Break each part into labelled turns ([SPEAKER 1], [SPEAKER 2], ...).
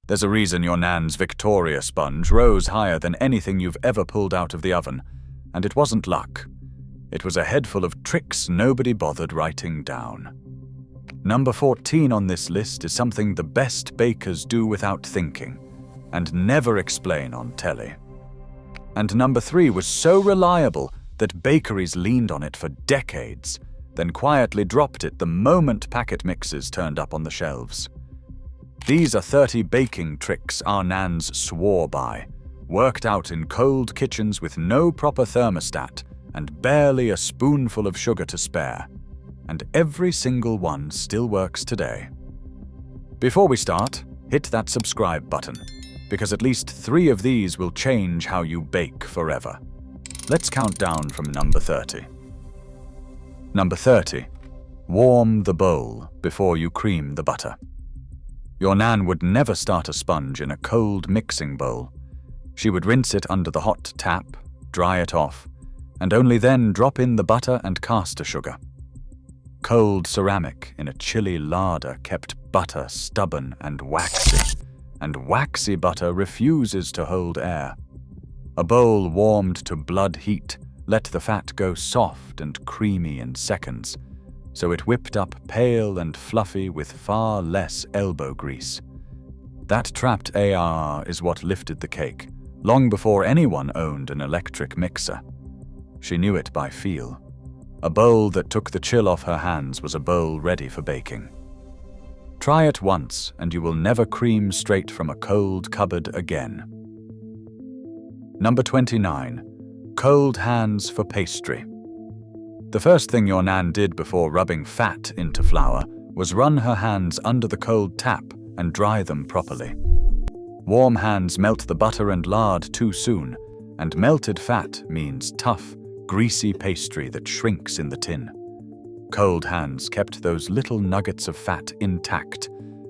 [SPEAKER 1] There's a reason your Nan's Victoria sponge rose higher than anything you've ever pulled out of the oven, and it wasn't luck. It was a head full of tricks nobody bothered writing down. Number 14 on this list is something the best bakers do without thinking, and never explain on telly. And number 3 was so reliable that bakeries leaned on it for decades, then quietly dropped it the moment packet mixes turned up on the shelves. These are 30 baking tricks our Nans swore by, worked out in cold kitchens with no proper thermostat and barely a spoonful of sugar to spare. And every single one still works today. Before we start, hit that subscribe button, because at least 3 of these will change how you bake forever. Let's count down from number 30. Number 30. Warm the bowl before you cream the butter. Your Nan would never start a sponge in a cold mixing bowl. She would rinse it under the hot tap, dry it off, and only then drop in the butter and caster sugar. Cold ceramic in a chilly larder kept butter stubborn and waxy butter refuses to hold air. A bowl warmed to blood heat let the fat go soft and creamy in seconds, so it whipped up pale and fluffy with far less elbow grease. That trapped AR is what lifted the cake, long before anyone owned an electric mixer. She knew it by feel. A bowl that took the chill off her hands was a bowl ready for baking. Try it once and you will never cream straight from a cold cupboard again. Number 29. Cold hands for pastry. The first thing your Nan did before rubbing fat into flour was run her hands under the cold tap and dry them properly. Warm hands melt the butter and lard too soon, and melted fat means tough, greasy pastry that shrinks in the tin. Cold hands kept those little nuggets of fat intact,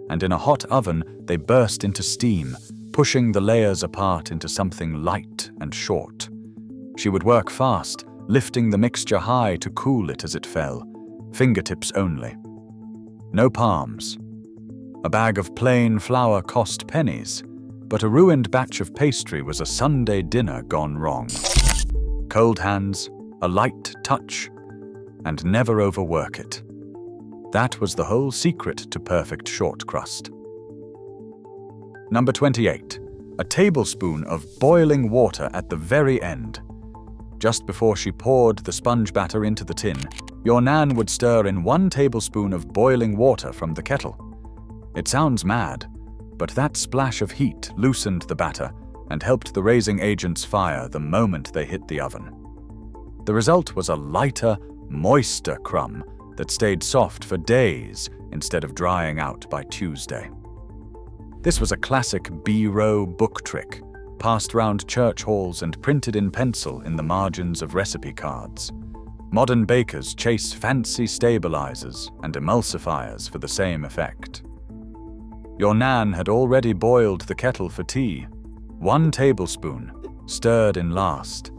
[SPEAKER 1] and in a hot oven they burst into steam, pushing the layers apart into something light and short. She would work fast, lifting the mixture high to cool it as it fell, fingertips only. No palms. A bag of plain flour cost pennies, but a ruined batch of pastry was a Sunday dinner gone wrong. Cold hands, a light touch, and never overwork it. That was the whole secret to perfect short crust. Number 28. A tablespoon of boiling water at the very end. Just before she poured the sponge batter into the tin, your Nan would stir in 1 tablespoon of boiling water from the kettle. It sounds mad, but that splash of heat loosened the batter and helped the raising agents fire the moment they hit the oven. The result was a lighter, moister crumb that stayed soft for days instead of drying out by Tuesday. This was a classic B-row book trick, passed round church halls and printed in pencil in the margins of recipe cards. Modern bakers chase fancy stabilizers and emulsifiers for the same effect. Your Nan had already boiled the kettle for tea, 1 tablespoon, stirred in last,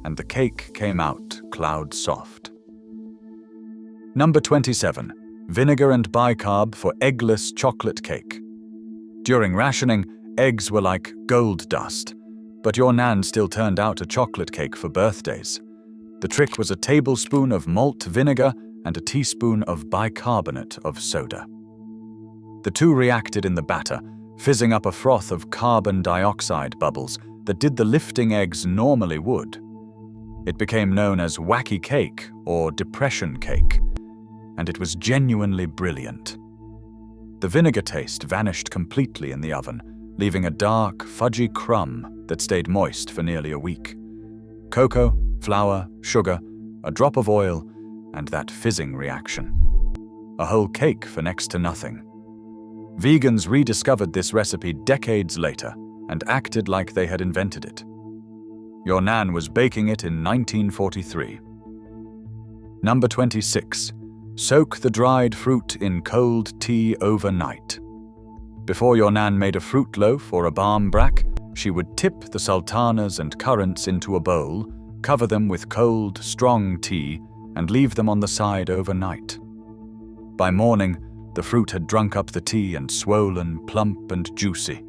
[SPEAKER 1] and the cake came out cloud soft. Number 27. Vinegar and bicarb for eggless chocolate cake. During rationing, eggs were like gold dust, but your Nan still turned out a chocolate cake for birthdays. The trick was a tablespoon of malt vinegar and a teaspoon of bicarbonate of soda. The two reacted in the batter, fizzing up a froth of carbon dioxide bubbles that did the lifting eggs normally would. It became known as wacky cake or depression cake, and it was genuinely brilliant. The vinegar taste vanished completely in the oven, leaving a dark, fudgy crumb that stayed moist for nearly a week. Cocoa, flour, sugar, a drop of oil, and that fizzing reaction. A whole cake for next to nothing. Vegans rediscovered this recipe decades later and acted like they had invented it. Your Nan was baking it in 1943. Number 26. Soak the dried fruit in cold tea overnight. Before your Nan made a fruit loaf or a barm brack, she would tip the sultanas and currants into a bowl, cover them with cold, strong tea, and leave them on the side overnight. By morning, the fruit had drunk up the tea and swollen, plump and juicy,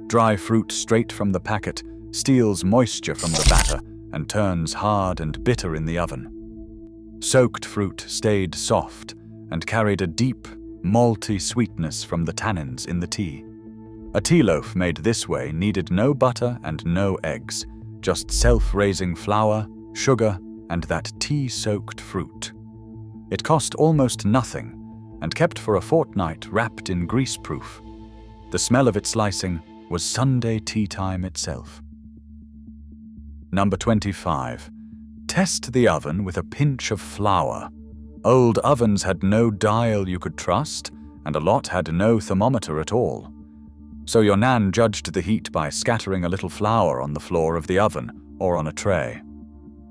[SPEAKER 1] Dry fruit straight from the packet steals moisture from the batter and turns hard and bitter in the oven. Soaked fruit stayed soft and carried a deep, malty sweetness from the tannins in the tea. A tea loaf made this way needed no butter and no eggs, just self-raising flour, sugar, and that tea-soaked fruit. It cost almost nothing and kept for a fortnight wrapped in greaseproof. The smell of its slicing was Sunday tea time itself. Number 25. Test the oven with a pinch of flour. Old ovens had no dial you could trust, and a lot had no thermometer at all. So your Nan judged the heat by scattering a little flour on the floor of the oven or on a tray.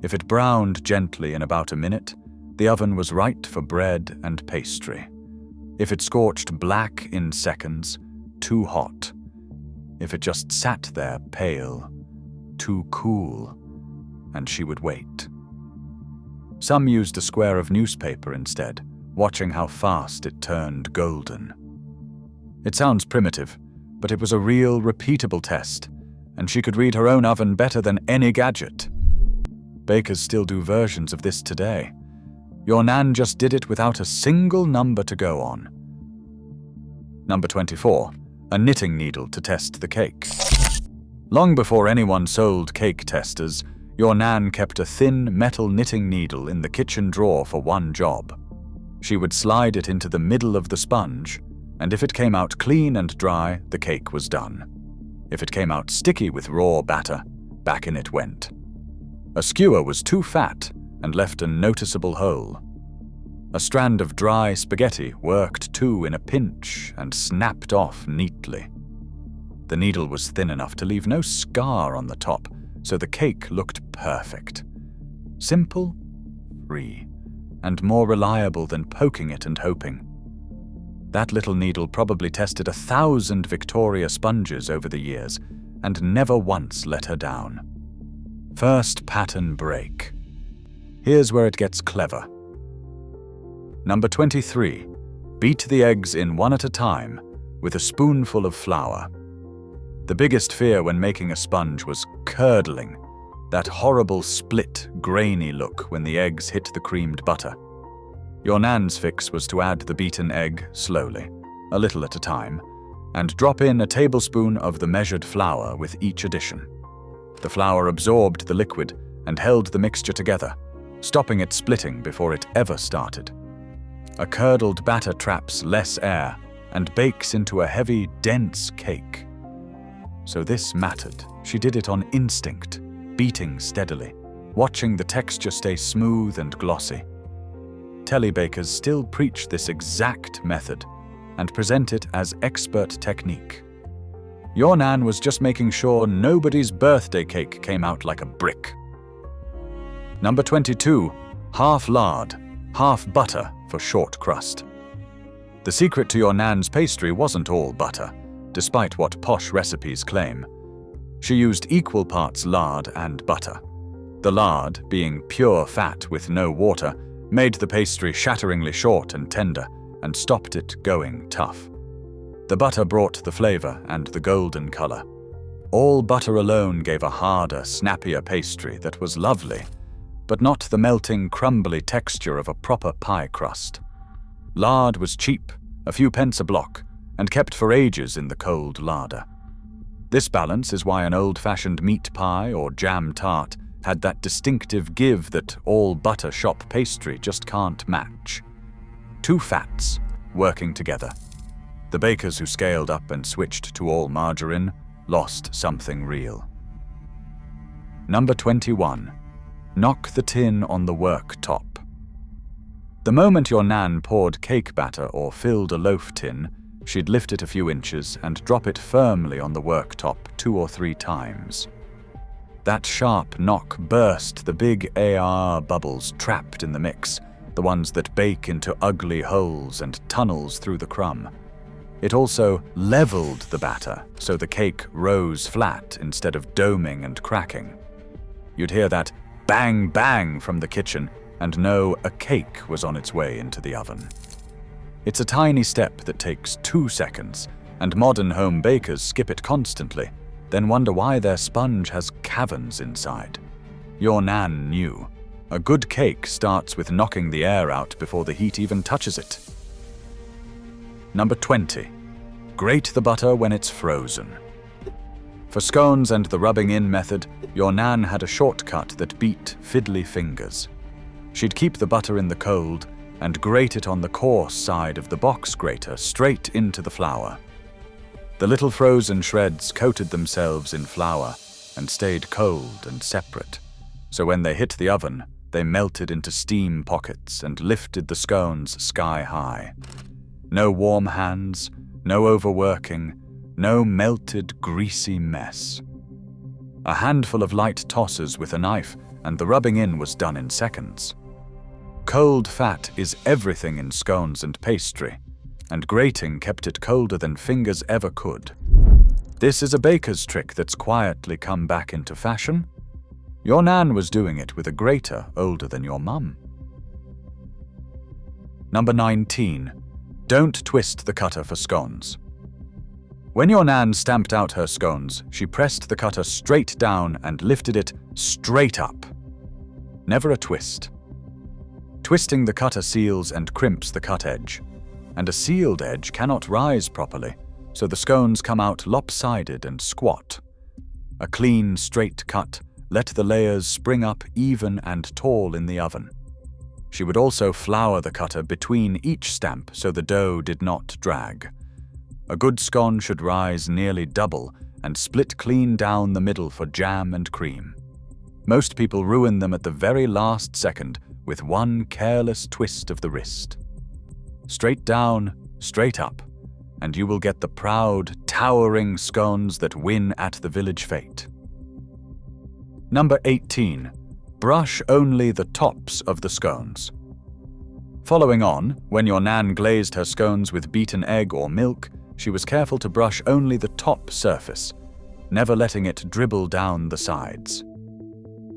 [SPEAKER 1] If it browned gently in about a minute, the oven was right for bread and pastry. If it scorched black in seconds, too hot. If it just sat there pale, too cool, and she would wait. Some used a square of newspaper instead, watching how fast it turned golden. It sounds primitive, but it was a real, repeatable test, and she could read her own oven better than any gadget. Bakers still do versions of this today. Your Nan just did it without a single number to go on. Number 24. A knitting needle to test the cake. Long before anyone sold cake testers, your Nan kept a thin metal knitting needle in the kitchen drawer for one job. She would slide it into the middle of the sponge, and if it came out clean and dry, the cake was done. If it came out sticky with raw batter, back in it went. A skewer was too fat and left a noticeable hole. A strand of dry spaghetti worked too in a pinch and snapped off neatly. The needle was thin enough to leave no scar on the top, so the cake looked perfect. Simple, free, and more reliable than poking it and hoping. That little needle probably tested 1,000 Victoria sponges over the years and never once let her down. First pattern break. Here's where it gets clever. Number 23. Beat the eggs in one at a time with a spoonful of flour. The biggest fear when making a sponge was curdling, that horrible split, grainy look when the eggs hit the creamed butter. Your Nan's fix was to add the beaten egg slowly, a little at a time, and drop in a tablespoon of the measured flour with each addition. The flour absorbed the liquid and held the mixture together, stopping it splitting before it ever started. A curdled batter traps less air and bakes into a heavy, dense cake. So this mattered. She did it on instinct, beating steadily, watching the texture stay smooth and glossy. Telly bakers still preach this exact method and present it as expert technique. Your Nan was just making sure nobody's birthday cake came out like a brick. Number 22. Half lard, half butter for short crust. The secret to your Nan's pastry wasn't all butter, despite what posh recipes claim. She used equal parts lard and butter. The lard, being pure fat with no water, made the pastry shatteringly short and tender and stopped it going tough. The butter brought the flavor and the golden color. All butter alone gave a harder, snappier pastry that was lovely, but not the melting, crumbly texture of a proper pie crust. Lard was cheap, a few pence a block, and kept for ages in the cold larder. This balance is why an old-fashioned meat pie or jam tart had that distinctive give that all butter shop pastry just can't match. Two fats working together. The bakers who scaled up and switched to all margarine lost something real. Number 21. Knock the tin on the worktop. The moment your Nan poured cake batter or filled a loaf tin, she'd lift it a few inches and drop it firmly on the worktop 2 or 3 times. That sharp knock burst the big AR bubbles trapped in the mix, the ones that bake into ugly holes and tunnels through the crumb. It also leveled the batter so the cake rose flat instead of doming and cracking. You'd hear that bang bang from the kitchen and know a cake was on its way into the oven. It's a tiny step that takes 2 seconds and modern home bakers skip it constantly, then wonder why their sponge has caverns inside. Your Nan knew. A good cake starts with knocking the air out before the heat even touches it. Number 20. Grate the butter when it's frozen. For scones and the rubbing in method, your Nan had a shortcut that beat fiddly fingers. She'd keep the butter in the cold and grate it on the coarse side of the box grater straight into the flour. The little frozen shreds coated themselves in flour and stayed cold and separate, so when they hit the oven, they melted into steam pockets and lifted the scones sky high. No warm hands, no overworking, no melted, greasy mess. A handful of light tosses with a knife, and the rubbing in was done in seconds. Cold fat is everything in scones and pastry, and grating kept it colder than fingers ever could. This is a baker's trick that's quietly come back into fashion. Your Nan was doing it with a grater older than your mum. Number 19. Don't twist the cutter for scones. When your Nan stamped out her scones, she pressed the cutter straight down and lifted it straight up. Never a twist. Twisting the cutter seals and crimps the cut edge, and a sealed edge cannot rise properly, so the scones come out lopsided and squat. A clean, straight cut let the layers spring up even and tall in the oven. She would also flour the cutter between each stamp so the dough did not drag. A good scone should rise nearly double and split clean down the middle for jam and cream. Most people ruin them at the very last second with one careless twist of the wrist. Straight down, straight up, and you will get the proud, towering scones that win at the village fete. Number 18. Brush only the tops of the scones. Following on, when your Nan glazed her scones with beaten egg or milk, she was careful to brush only the top surface, never letting it dribble down the sides.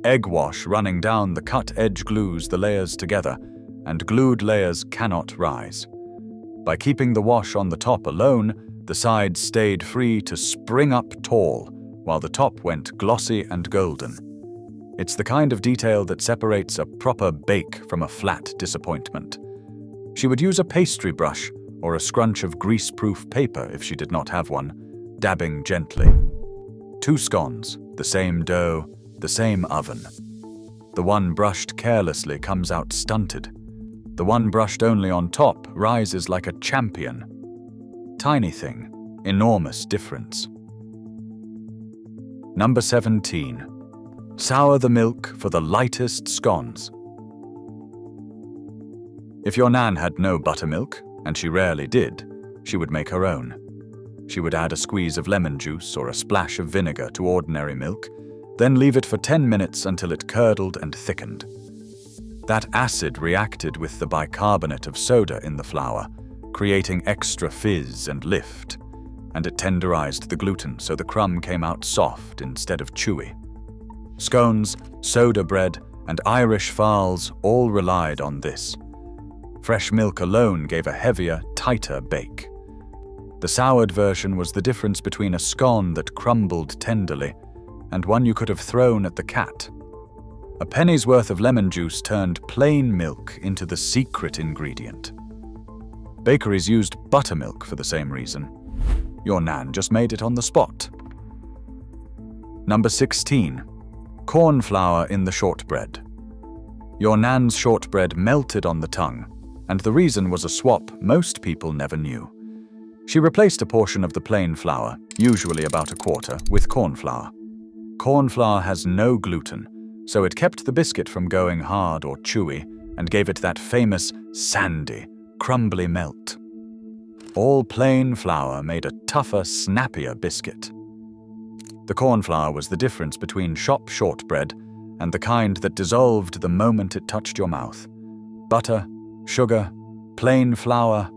[SPEAKER 1] Egg wash running down the cut edge glues the layers together, and glued layers cannot rise. By keeping the wash on the top alone, the sides stayed free to spring up tall, while the top went glossy and golden. It's the kind of detail that separates a proper bake from a flat disappointment. She would use a pastry brush or a scrunch of grease-proof paper if she did not have one, dabbing gently. 2 scones, the same dough, the same oven. The one brushed carelessly comes out stunted. The one brushed only on top rises like a champion. Tiny thing, enormous difference. Number 17. Sour the milk for the lightest scones. If your Nan had no buttermilk, and she rarely did, she would make her own. She would add a squeeze of lemon juice or a splash of vinegar to ordinary milk, then leave it for 10 minutes until it curdled and thickened. That acid reacted with the bicarbonate of soda in the flour, creating extra fizz and lift, and it tenderized the gluten so the crumb came out soft instead of chewy. Scones, soda bread, and Irish farls all relied on this. Fresh milk alone gave a heavier, tighter bake. The soured version was the difference between a scone that crumbled tenderly and one you could have thrown at the cat. A penny's worth of lemon juice turned plain milk into the secret ingredient. Bakeries used buttermilk for the same reason. Your Nan just made it on the spot. Number 16. Corn flour in the shortbread. Your Nan's shortbread melted on the tongue, and the reason was a swap most people never knew. She replaced a portion of the plain flour, usually about a quarter, with corn flour. Corn flour has no gluten, so it kept the biscuit from going hard or chewy and gave it that famous sandy, crumbly melt. All plain flour made a tougher, snappier biscuit. The corn flour was the difference between shop shortbread and the kind that dissolved the moment it touched your mouth. Butter, sugar, plain flour,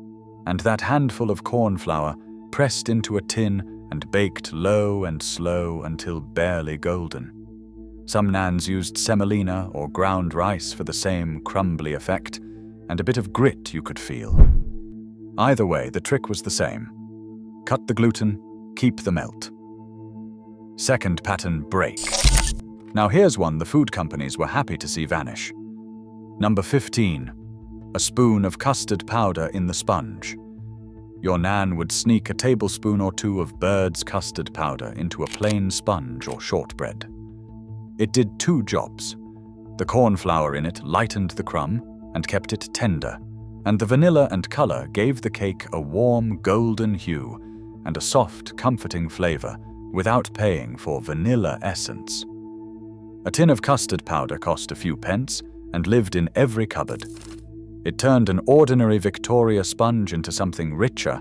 [SPEAKER 1] and that handful of corn flour pressed into a tin and baked low and slow until barely golden. Some Nans used semolina or ground rice for the same crumbly effect, and a bit of grit you could feel. Either way, the trick was the same. cut the gluten, keep the melt. Second pattern, break. Now here's one the food companies were happy to see vanish. Number 15. A spoon of custard powder in the sponge. Your Nan would sneak a tablespoon or two of bird's custard powder into a plain sponge or shortbread. It did two jobs. The corn flour in it lightened the crumb and kept it tender, and the vanilla and color gave the cake a warm golden hue and a soft, comforting flavor without paying for vanilla essence. A tin of custard powder cost a few pence and lived in every cupboard. It turned an ordinary Victoria sponge into something richer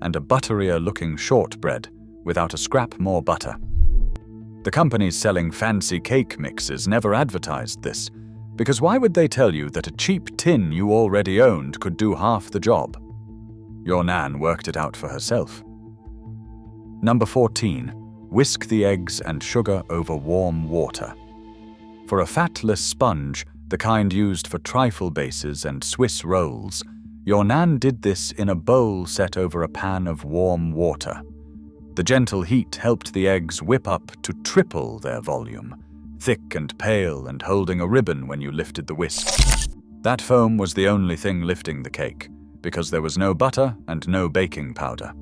[SPEAKER 1] and a butterier-looking shortbread without a scrap more butter. The companies selling fancy cake mixes never advertised this, because why would they tell you that a cheap tin you already owned could do half the job? Your Nan worked it out for herself. Number 14. Whisk the eggs and sugar over warm water. For a fatless sponge, the kind used for trifle bases and Swiss rolls, your Nan did this in a bowl set over a pan of warm water. The gentle heat helped the eggs whip up to triple their volume, thick and pale and holding a ribbon when you lifted the whisk. That foam was the only thing lifting the cake, because there was no butter and no baking powder.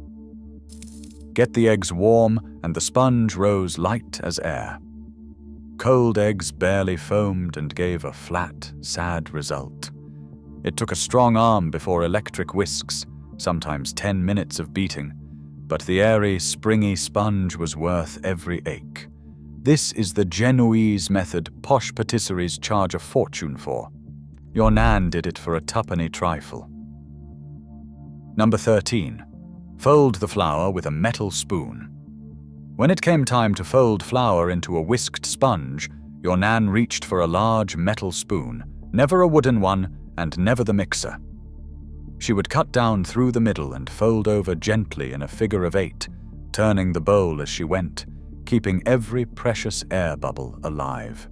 [SPEAKER 1] Get the eggs warm and the sponge rose light as air. Cold eggs barely foamed and gave a flat, sad result. It took a strong arm before electric whisks, sometimes 10 minutes of beating, but the airy, springy sponge was worth every ache. This is the Genoese method posh patisseries charge a fortune for. Your Nan did it for a tuppenny trifle. Number 13. Fold the flour with a metal spoon. When it came time to fold flour into a whisked sponge, your Nan reached for a large metal spoon, never a wooden one, and never the mixer. She would cut down through the middle and fold over gently in a figure of 8, turning the bowl as she went, keeping every precious air bubble alive.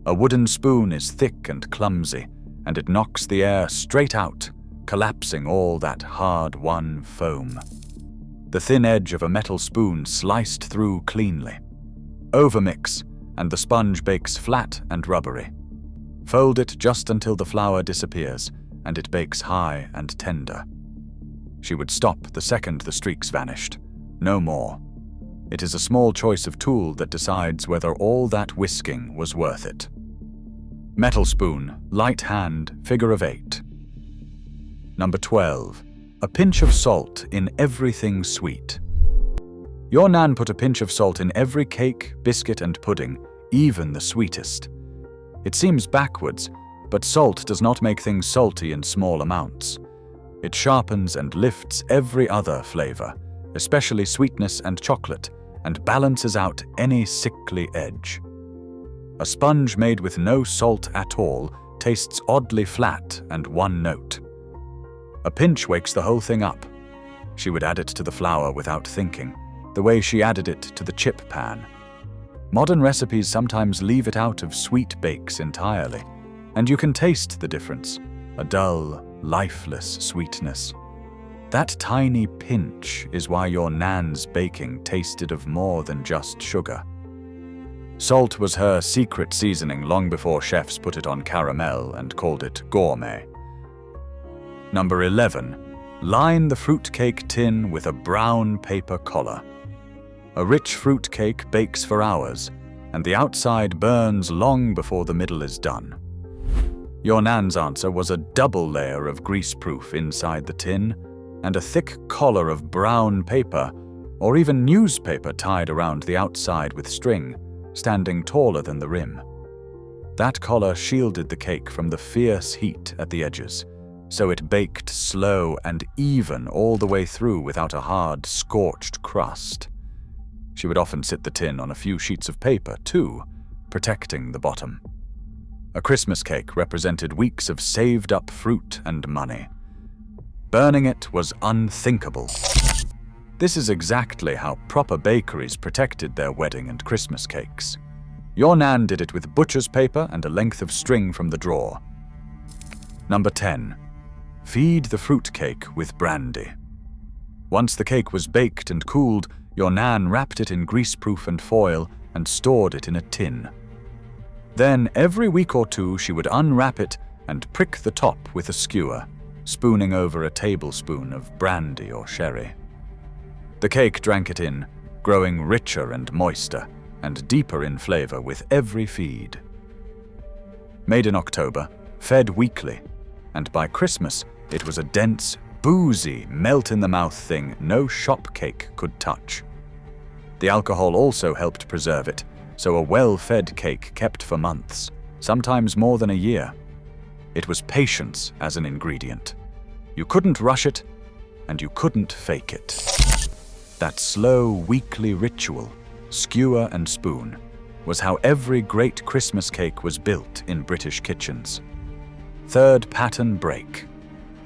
[SPEAKER 1] A wooden spoon is thick and clumsy, and it knocks the air straight out, collapsing all that hard-won foam. The thin edge of a metal spoon sliced through cleanly. Overmix, and the sponge bakes flat and rubbery. Fold it just until the flour disappears, and it bakes high and tender. She would stop the second the streaks vanished. No more. It is a small choice of tool that decides whether all that whisking was worth it. Metal spoon, light hand, figure of 8. Number 12. A pinch of salt in everything sweet. Your Nan put a pinch of salt in every cake, biscuit, and pudding, even the sweetest. It seems backwards, but salt does not make things salty in small amounts. It sharpens and lifts every other flavor, especially sweetness and chocolate, and balances out any sickly edge. A sponge made with no salt at all tastes oddly flat and one note. A pinch wakes the whole thing up. She would add it to the flour without thinking, the way she added it to the chip pan. Modern recipes sometimes leave it out of sweet bakes entirely, and you can taste the difference, a dull, lifeless sweetness. That tiny pinch is why your Nan's baking tasted of more than just sugar. Salt was her secret seasoning long before chefs put it on caramel and called it gourmet. Number 11. Line the fruitcake tin with a brown paper collar. A rich fruitcake bakes for hours, and the outside burns long before the middle is done. Your Nan's answer was a double layer of greaseproof inside the tin, and a thick collar of brown paper, or even newspaper tied around the outside with string, standing taller than the rim. That collar shielded the cake from the fierce heat at the edges, so it baked slow and even all the way through without a hard, scorched crust. She would often sit the tin on a few sheets of paper, too, protecting the bottom. A Christmas cake represented weeks of saved-up fruit and money. Burning it was unthinkable. This is exactly how proper bakeries protected their wedding and Christmas cakes. Your Nan did it with butcher's paper and a length of string from the drawer. Number 10. Feed the fruitcake with brandy. Once the cake was baked and cooled, your Nan wrapped it in greaseproof and foil and stored it in a tin. Then, every week or two, she would unwrap it and prick the top with a skewer, spooning over a tablespoon of brandy or sherry. The cake drank it in, growing richer and moister and deeper in flavor with every feed. Made in October, fed weekly, and by Christmas it was a dense, boozy, melt-in-the-mouth thing no shop cake could touch. The alcohol also helped preserve it, so a well-fed cake kept for months, sometimes more than a year. It was patience as an ingredient. You couldn't rush it, and you couldn't fake it. That slow, weekly ritual, skewer and spoon, was how every great Christmas cake was built in British kitchens. Third pattern break.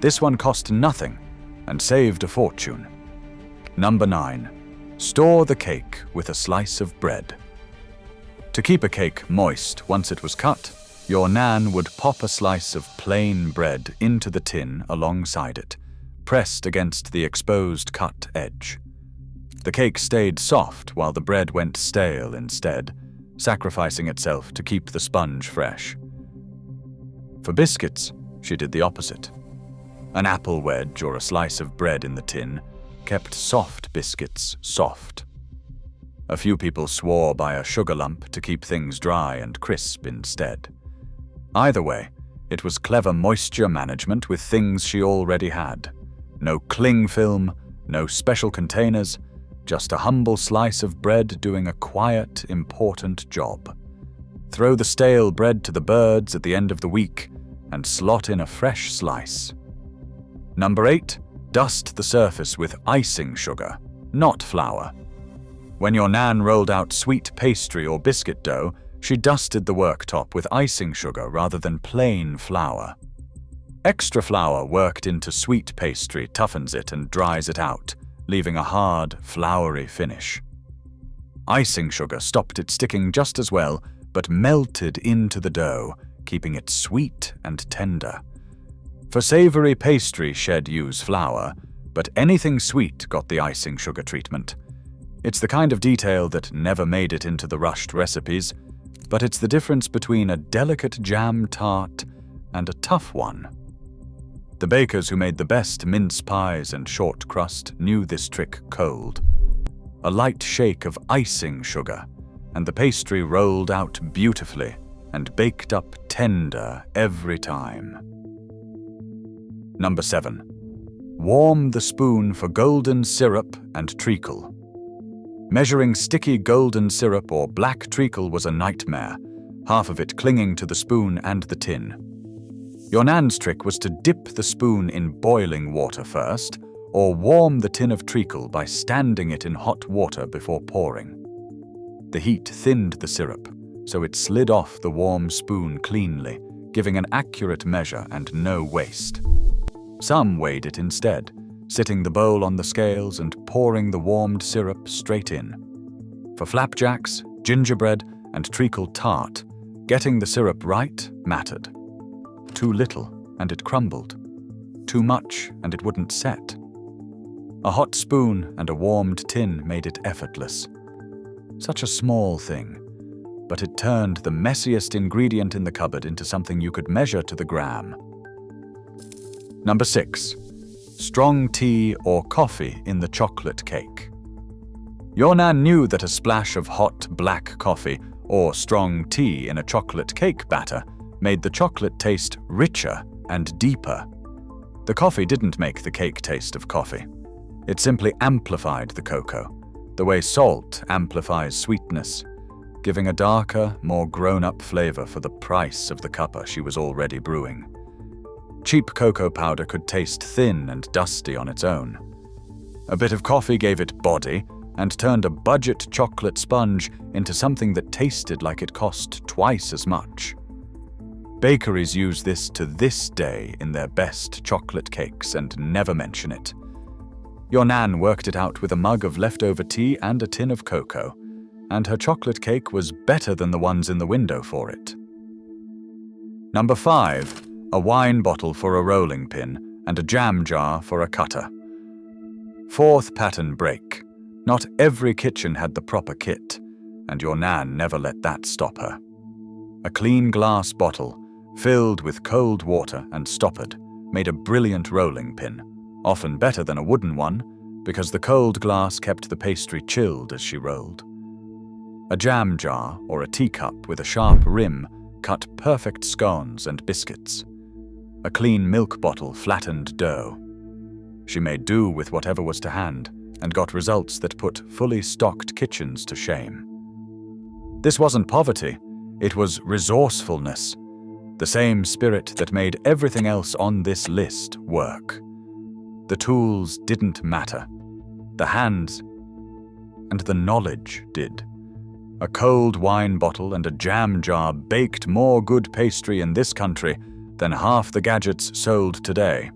[SPEAKER 1] This one cost nothing and saved a fortune. Number 9. Store the cake with a slice of bread. To keep a cake moist once it was cut, your Nan would pop a slice of plain bread into the tin alongside it, pressed against the exposed cut edge. The cake stayed soft while the bread went stale instead, sacrificing itself to keep the sponge fresh. For biscuits, she did the opposite. An apple wedge or a slice of bread in the tin kept soft biscuits soft. A few people swore by a sugar lump to keep things dry and crisp instead. Either way, it was clever moisture management with things she already had. No cling film, no special containers, just a humble slice of bread doing a quiet, important job. Throw the stale bread to the birds at the end of the week and slot in a fresh slice. Number 8, dust the surface with icing sugar, not flour. When your Nan rolled out sweet pastry or biscuit dough, she dusted the worktop with icing sugar rather than plain flour. Extra flour worked into sweet pastry toughens it and dries it out, leaving a hard, floury finish. Icing sugar stopped it sticking just as well, but melted into the dough, keeping it sweet and tender. For savory pastry, she'd use flour, but anything sweet got the icing sugar treatment. It's the kind of detail that never made it into the rushed recipes, but it's the difference between a delicate jam tart and a tough one. The bakers who made the best mince pies and short crust knew this trick cold. A light shake of icing sugar, and the pastry rolled out beautifully and baked up tender every time. Number 7. Warm the spoon for golden syrup and treacle. Measuring sticky golden syrup or black treacle was a nightmare, half of it clinging to the spoon and the tin. Your Nan's trick was to dip the spoon in boiling water first, or warm the tin of treacle by standing it in hot water before pouring. The heat thinned the syrup, so it slid off the warm spoon cleanly, giving an accurate measure and no waste. Some weighed it instead, sitting the bowl on the scales and pouring the warmed syrup straight in. For flapjacks, gingerbread, and treacle tart, getting the syrup right mattered. Too little, and it crumbled. Too much, and it wouldn't set. A hot spoon and a warmed tin made it effortless. Such a small thing, but it turned the messiest ingredient in the cupboard into something you could measure to the gram. Number 6. Strong tea or coffee in the chocolate cake. Your Nan knew that a splash of hot black coffee or strong tea in a chocolate cake batter made the chocolate taste richer and deeper. The coffee didn't make the cake taste of coffee. It simply amplified the cocoa, the way salt amplifies sweetness, giving a darker, more grown-up flavor for the price of the cuppa she was already brewing. Cheap cocoa powder could taste thin and dusty on its own. A bit of coffee gave it body and turned a budget chocolate sponge into something that tasted like it cost twice as much. Bakeries use this to this day in their best chocolate cakes and never mention it. Your Nan worked it out with a mug of leftover tea and a tin of cocoa, and her chocolate cake was better than the ones in the window for it. Number 5. A wine bottle for a rolling pin and a jam jar for a cutter. Fourth pattern break. Not every kitchen had the proper kit, and your Nan never let that stop her. A clean glass bottle, filled with cold water and stoppered, made a brilliant rolling pin, often better than a wooden one, because the cold glass kept the pastry chilled as she rolled. A jam jar or a teacup with a sharp rim cut perfect scones and biscuits. A clean milk bottle flattened dough. She made do with whatever was to hand and got results that put fully stocked kitchens to shame. This wasn't poverty, it was resourcefulness, the same spirit that made everything else on this list work. The tools didn't matter. The hands and the knowledge did. A cold wine bottle and a jam jar baked more good pastry in this country than half the gadgets sold today.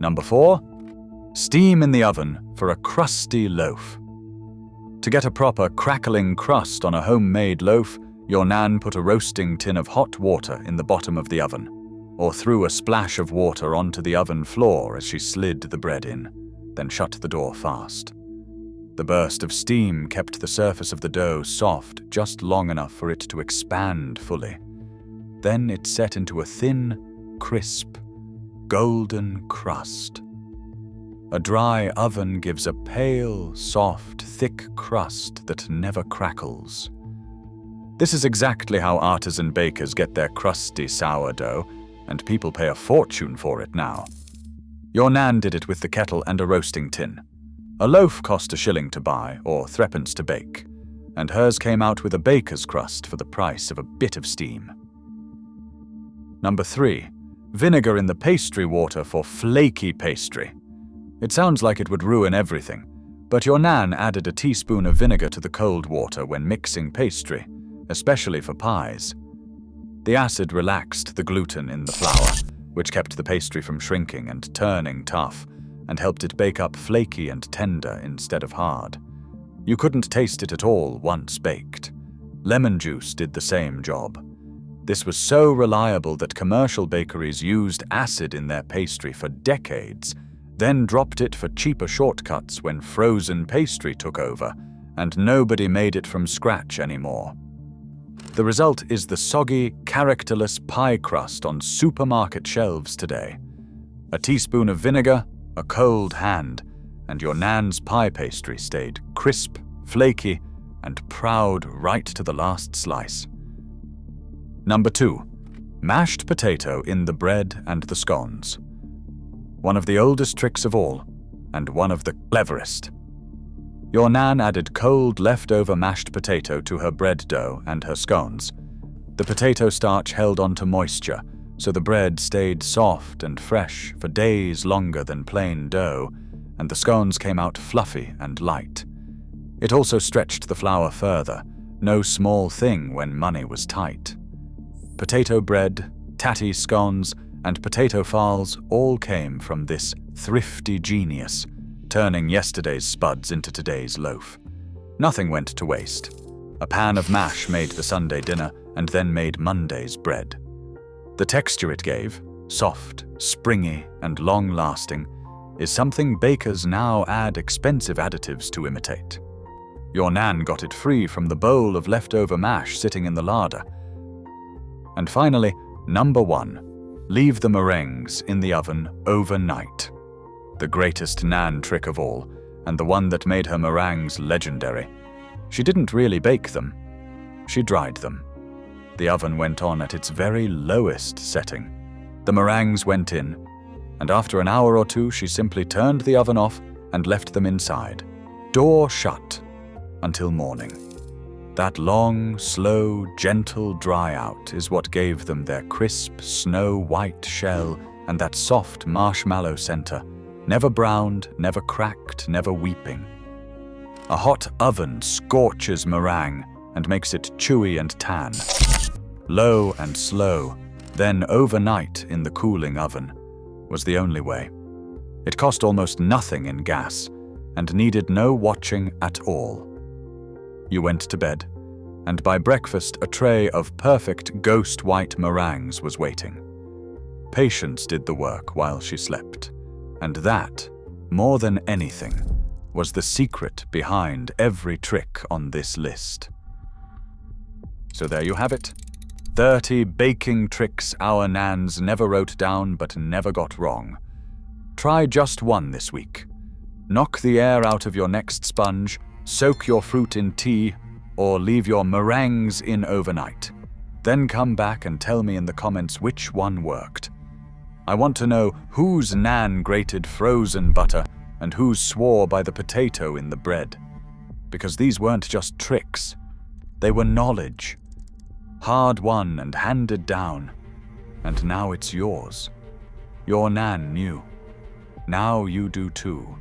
[SPEAKER 1] Number 4. Steam in the oven for a crusty loaf. To get a proper crackling crust on a homemade loaf, your Nan put a roasting tin of hot water in the bottom of the oven, or threw a splash of water onto the oven floor as she slid the bread in, then shut the door fast. The burst of steam kept the surface of the dough soft just long enough for it to expand fully. Then it set into a thin, crisp, golden crust. A dry oven gives a pale, soft, thick crust that never crackles. This is exactly how artisan bakers get their crusty sourdough, and people pay a fortune for it now. Your Nan did it with the kettle and a roasting tin. A loaf cost $1 to buy, or 3p to bake, and hers came out with a baker's crust for the price of a bit of steam. Number 3. Vinegar in the pastry water for flaky pastry. It sounds like it would ruin everything, but your Nan added a teaspoon of vinegar to the cold water when mixing pastry, especially for pies. The acid relaxed the gluten in the flour, which kept the pastry from shrinking and turning tough, and helped it bake up flaky and tender instead of hard. You couldn't taste it at all once baked. Lemon juice did the same job. This was so reliable that commercial bakeries used acid in their pastry for decades, then dropped it for cheaper shortcuts when frozen pastry took over, and nobody made it from scratch anymore. The result is the soggy, characterless pie crust on supermarket shelves today. A teaspoon of vinegar, a cold hand, and your Nan's pie pastry stayed crisp, flaky, and proud right to the last slice. Number 2. Mashed potato in the bread and the scones. One of the oldest tricks of all, and one of the cleverest. Your Nan added cold leftover mashed potato to her bread dough and her scones. The potato starch held onto moisture, so the bread stayed soft and fresh for days longer than plain dough, and the scones came out fluffy and light. It also stretched the flour further, no small thing when money was tight. Potato bread, tatty scones, and potato farls all came from this thrifty genius, turning yesterday's spuds into today's loaf. Nothing went to waste. A pan of mash made the Sunday dinner and then made Monday's bread. The texture it gave, soft, springy, and long-lasting, is something bakers now add expensive additives to imitate. Your Nan got it free from the bowl of leftover mash sitting in the larder. And finally, number 1, leave the meringues in the oven overnight. The greatest Nan trick of all, and the one that made her meringues legendary. She didn't really bake them. She dried them. The oven went on at its very lowest setting. The meringues went in, and after an hour or two she simply turned the oven off and left them inside, door shut, until morning. That long, slow, gentle dry out is what gave them their crisp, snow-white shell and that soft marshmallow center, never browned, never cracked, never weeping. A hot oven scorches meringue and makes it chewy and tan. Low and slow, then overnight in the cooling oven, was the only way. It cost almost nothing in gas and needed no watching at all. You went to bed, and by breakfast a tray of perfect ghost white meringues was waiting. Patience did the work while she slept, and that more than anything, was the secret behind every trick on this list. So there you have it. 30 baking tricks our Nans never wrote down but never got wrong. Try just one this week. Knock the air out of your next sponge, soak your fruit in tea, or leave your meringues in overnight. Then come back and tell me in the comments which one worked. I want to know whose Nan grated frozen butter and who swore by the potato in the bread. Because these weren't just tricks. They were knowledge. Hard won and handed down. And now it's yours. Your Nan knew. Now you do too.